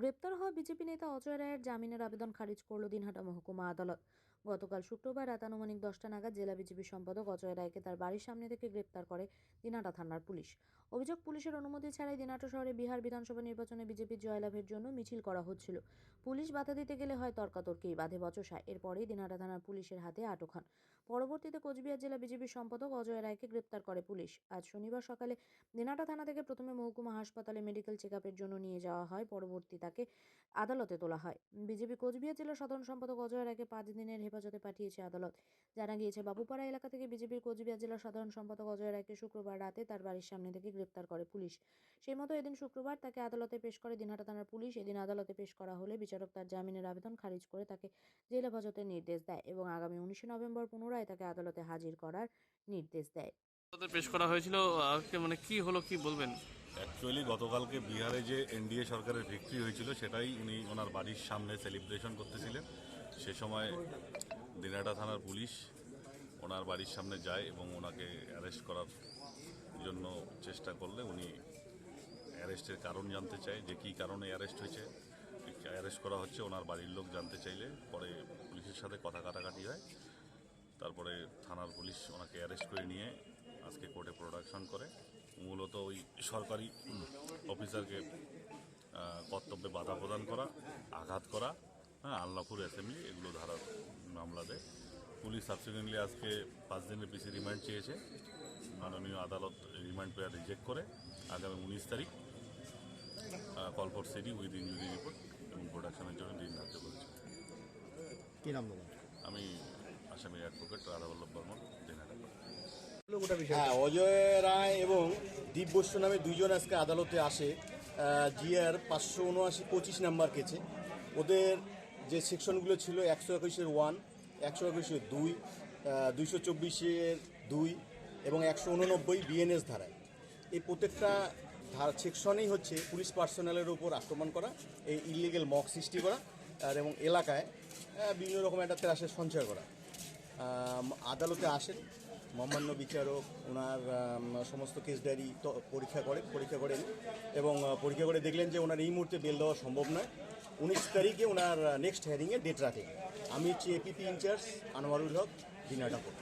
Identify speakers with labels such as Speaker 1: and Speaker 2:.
Speaker 1: গ্রেপ্তার হওয়া বিজেপি নেতা অজয় রায়ের জামিনের আবেদন খারিজ করল দিনহাটা মহকুমা আদালত। গতকাল শুক্রবার রাত আনুমানিক 10টা নাগাদ জেলা বিজেপি সম্পাদক অজয় রায়কে তার বাড়ির সামনে থেকে গ্রেপ্তার করে দিনহাটা থানার পুলিশ। অভিযোগ, পুলিশের অনুমতি ছাড়াই দিনহাটা শহরে বিহার বিধানসভা নির্বাচনে বিজেপির জয়লাভের জন্য মিছিল করা হচ্ছিল। পুলিশ বাধা দিতে গেলে হয় তর্কাতর্কি, বাধে বচসা। এরপরেই দিনহাটা থানার পুলিশের হাতে আটক হন। পরবর্তীতে কোচবিহার জেলা বিজেপির সম্পাদক অজয় রায়কে গ্রেপ্তার করে পুলিশ। আজ শনিবার সকালে দিনহাটা থানা থেকে প্রথমে মহকুমা হাসপাতালে মেডিকেল চেকআপের জন্য নিয়ে যাওয়া হয়, পরবর্তী তাকে আদালতে তোলা হয়। বিজেপি কোচবিহার জেলা সাধারণ সম্পাদক অজয় রায়কে 5 দিনের হেফাজতে পাঠিয়েছে আদালত। জানা গিয়েছে, বাবুপাড়া এলাকা থেকে বিজেপির কোচবিহার জেলা সাধারণ সম্পাদক অজয় রায়কে শুক্রবার রাতে তার বাড়ির সামনে থেকে গ্রেপ্তার করে পুলিশ। সেই মতো এদিন শুক্রবার তাকে আদালতে পেশ করে দিনহাটা থানার পুলিশ। এদিন আদালতে পেশ করা হলে বিচারক তার জামিনের আবেদন খারিজ করে তাকে জেল হেফাজতের নির্দেশ দেয় এবং আগামী 19 নভেম্বর পুনরায় তাকে আদালতে হাজির করার নির্দেশ দেয়।
Speaker 2: পেশ করা হয়েছিল, মানে কি হলো কি বলবেন?
Speaker 3: অ্যাকচুয়ালি গতকালকে বিহারে যে এনডিএ সরকারের ভিক্টরি হয়েছিল সেটাই উনি ওনার বাড়ির সামনে সেলিব্রেশন করতেছিলেন। সে সময় দিনহাটা থানার পুলিশ ওনার বাড়ির সামনে যায় এবং ওনাকে অ্যারেস্ট করার জন্য চেষ্টা করলে উনি অ্যারেস্টের কারণ জানতে চায়, যে কী কারণে অ্যারেস্ট হয়েছে, অ্যারেস্ট করা হচ্ছে ওনার বাড়ির লোক জানতে চাইলে পরে পুলিশের সাথে কথা কাটাকাটি হয়। তারপরে থানার পুলিশ ওনাকে অ্যারেস্ট করে নিয়ে আজকে কোর্টে প্রোডাকশন করে। মূলত ওই সরকারি অফিসারকে কর্তব্যে বাধা প্রদান করা, আঘাত করা, আলনাপুর অ্যাসেম্বলি, এগুলো ধারার মামলা দেয়। পুলিশ সাবসিকুয়েন্টলি আজকে 5 দিনের পিসি রিমান্ড চেয়েছে। মাননীয় আদালত রিমান্ড পেয়ার রিজেক্ট করে আগামী 19 তারিখ call for CD with injury report এবং প্রোডাকশনের জন্য দিন ধার্য করেছে।
Speaker 4: কি নাম বলুন?
Speaker 3: আমি আসামি অ্যাডভোকেট রাধাবল্লভ বর্মন, দিনহাটা।
Speaker 4: হ্যাঁ, অজয় রায় এবং দিব্যস্য নামে দুইজন আজকে আদালতে আসে জিআর 579-25 নাম্বার কেসে। ওদের যে সেকশনগুলো ছিল 121-এর 1, 121-এর 2, 224-এর 2 এবং 189 বিএনএস ধারায়। এই প্রত্যেকটা সেকশনেই হচ্ছে পুলিশ পার্সোনালের উপর আক্রমণ করা, এই ইলিগেল মক সৃষ্টি করা আর এবং এলাকায় বিভিন্ন রকম একটা ত্রাসের সঞ্চয় করা। আদালতে আসেন মহামান্য বিচারক, ওনার সমস্ত কেস ডায়েরি পরীক্ষা করেন এবং পরীক্ষা করে দেখলেন যে ওনার এই মুহূর্তে বেল দেওয়া সম্ভব নয়। 19 তারিখে ওনার নেক্সট হিয়ারিংয়ে ডেট রাখেন। আমি হচ্ছি APP in charge Anwarul Haque, Dinhata court.